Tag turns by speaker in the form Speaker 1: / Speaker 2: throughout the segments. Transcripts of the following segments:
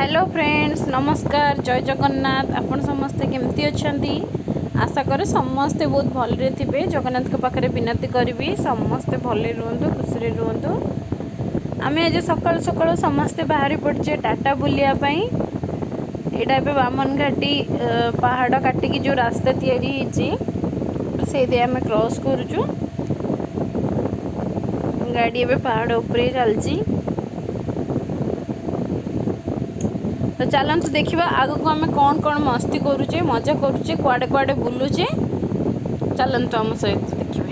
Speaker 1: Hello friends, नमस्कार, जय जगन्नाथ। आपण समस्ते केमती अच्छंती? आशा करे समस्ते बहुत भलरे थे। जगन्नाथ के पाखे विनती करी समस्ते भले रुहतु, खुशी रुहतु। आम आज सकाल सकाल समस्ते बाहरी पड़चे टाटा बुलियापाई। यहाँ ए बामन घाटी पहाड़ काटिकी जो रास्ता या क्रॉस करुचु। गाड़ी ए पहाड़ उपरे चलची। तो चलते देखा आग को आम कौन कौन मस्ती करुचे, मजा करुचे, कुआडे कुआडे बुलुचे। चलते आम सहित देखिए।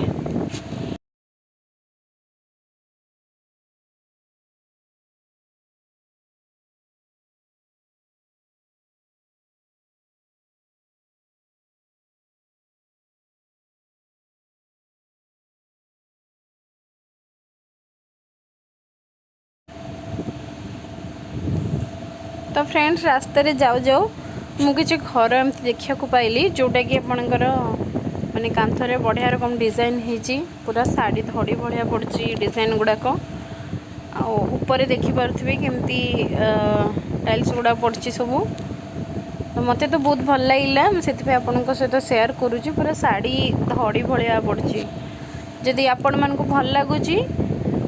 Speaker 1: तो फ्रेंड्स रास्ते जाऊ जाऊ मुझे घर एमती देखा पाइली जोटा कि आपणकर माने कांथरे बढ़िया रकम डिजाइन होती। पूरा साड़ी धड़ी बढ़िया पड़ी डिजाइन गुड़ाक ऊपर देखिपे केमती टाइल्स गुड़ा पड़ी सब। तो मत तो बहुत भल लगे मुझे आपण सहित सेयार करुँची। पूरा साड़ी धड़ी भाया पड़ी। जदि आपण मानक भल लगुच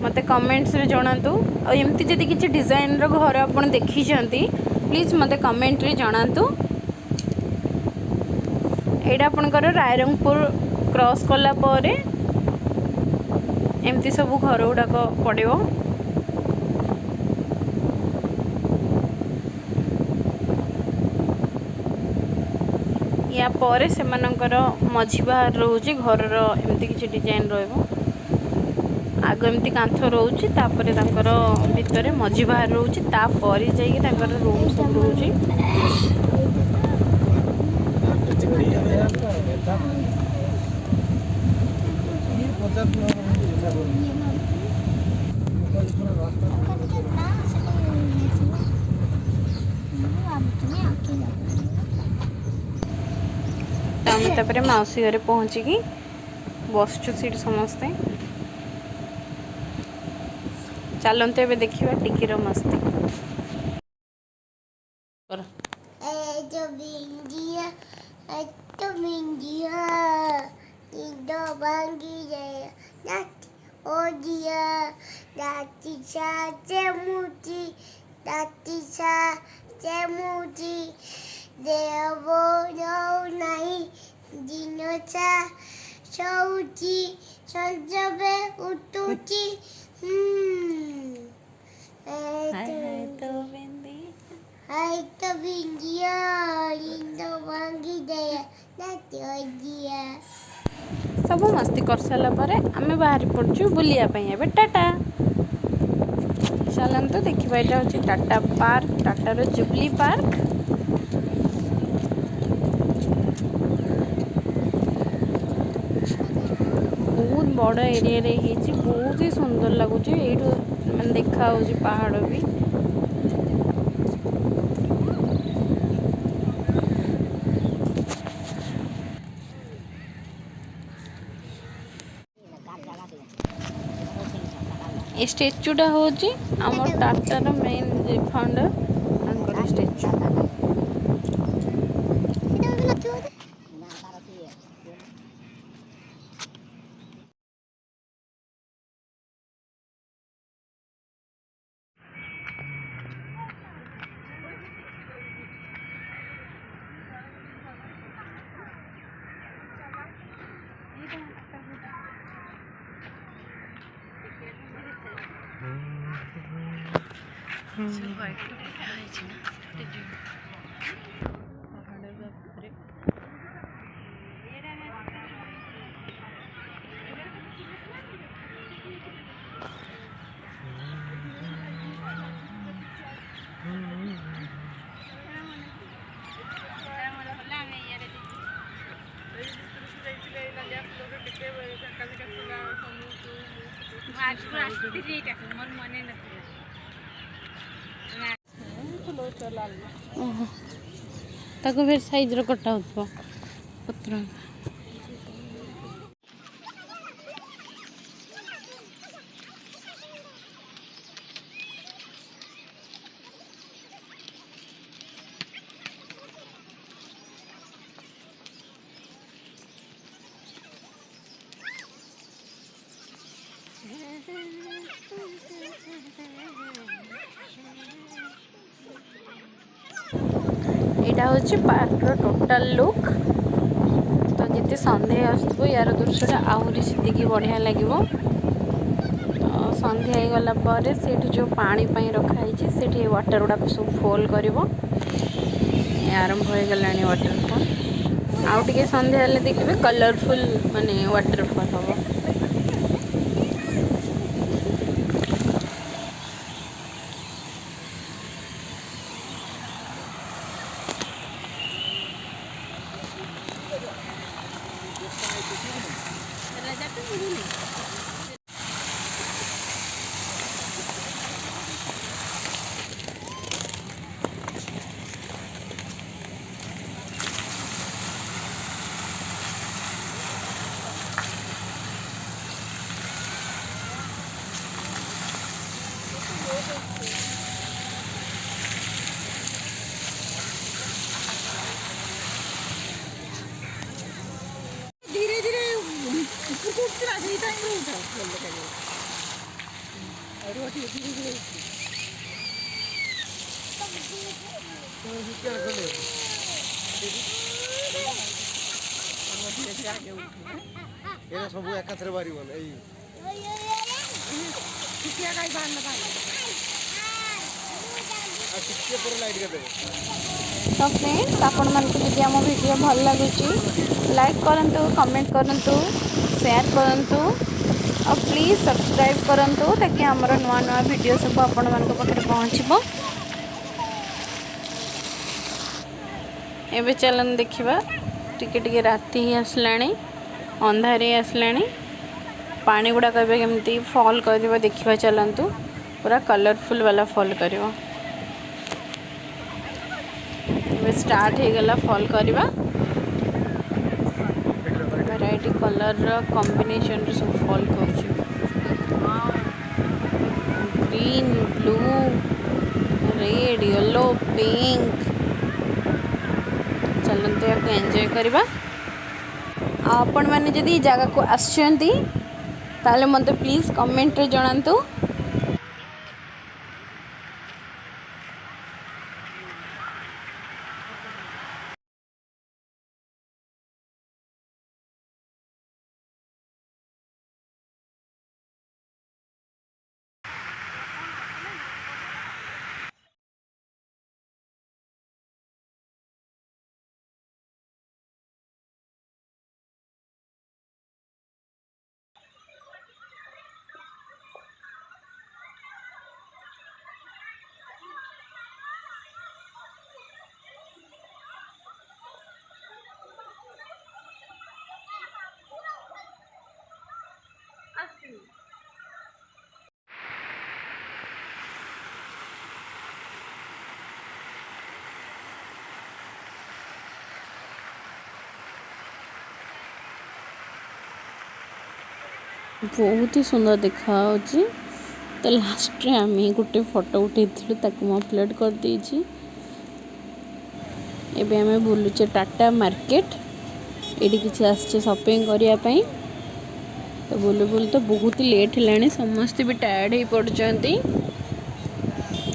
Speaker 1: मत कमेंट्स रे जणातु। और एमती जदि किसी डिजाइन रो घर आपण देखी प्लीज मत कमेंट रे जणातु। एटा आपणकर रायरंगपुर क्रॉस कला परे एमती सब घर गुड़ाक पड़ो। या परे से मानकर मझी बाहर रोचे घर एमती किसी डिजाइन रो आग एमती कांथ रोचे भितर मझी बाहर रोचे जाकर रूम सब रोचे। तापर मौसी घरे पहुँचिकी बसचु सीट समस्ते। चलते ए देखा टिकीर मस्ती। सब मस्ती कर सारा पर आम बाहर पड़चु बुलियापाई। एवं टाटा चलते देखा। यहाँ हूँ टाटा पार्क, टाटार जुबली पार्क। बहुत बड़ एरिया रे ही बहुत ही सुंदर लगुच। ये मैंने देखा पहाड़ भी। ये स्टेचुटा हूँ आम टाटार मेन फाउंडर स्टेचु। ताको फिर साइज रो कटा होतो पत्र। यहाँ हूँ पार्क टोटाल लुक। तो जिते सन्ध्या आसो यार दृश्य आहरी से बढ़िया लगे। तो सन्ध्या हो गला से जो पानी रखाई से वाटर गुड़ाक सब फॉल कर आरंभ हो गला वाटरफॉल। आउ टे सन्ध्या देखिए कलरफुल माने वाटरफॉल हम।
Speaker 2: धीरे धीरे सब एकाथरे बारी
Speaker 1: तो फ्रेंड्स आपण मानक जदि आम वीडियो भल लगुच लाइक करंतु, कमेंट करंतु, शेयर करंतु और प्लीज सब्सक्राइब करंतु ताकि हमर नुआ नुआ वीडियो सब आपण मानक पाखे पहुँचबो। एबे चलन देखिबा टिके टिके राति ही आसलाणी, अंधारी आसलाणी। पानी गुड़ा केमती फॉल कर देखा चलतु पूरा कलरफुल वाला फॉल कर स्टार्ट हो गला फॉल करवा। वैरायटी कलर कॉम्बिनेशन सब फॉल कर green, blue, red, yellow, pink. चलते या एंजॉय करवा। आपण मैंने जदि जगह को आसछंती ताले मते प्लीज कमेंट रे जणांतु। बहुत ही सुंदर देखा तो लास्ट रे आम गोटे फोटो उठे अपलोड कर देछि। एबे आम बुलुचे टाटा मार्केट। ये किसी आसचे शॉपिंग करने तो बुलु बुलु तो बहुत ही लेट है, समस्ते भी टायर्ड हो पड़ते।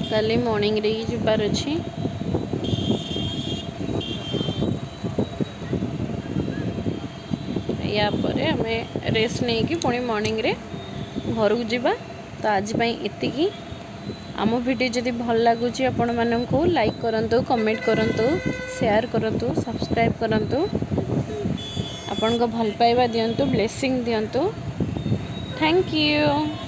Speaker 1: कल मॉर्निंग रे जबार अच्छी। या परे हमें रेस्ट नहीं कि पुणी मॉर्निंग रे घर को जीवा। तो आज एतिकी। आम वीडियो जदि भल लगुच आपण मानू लाइक करंतु, कमेंट करंतु, शेयर करंतु, सब्सक्राइब करंतु। आपण को भल पाइबा दियंतु, ब्लेसिंग दियंतु। Thank you.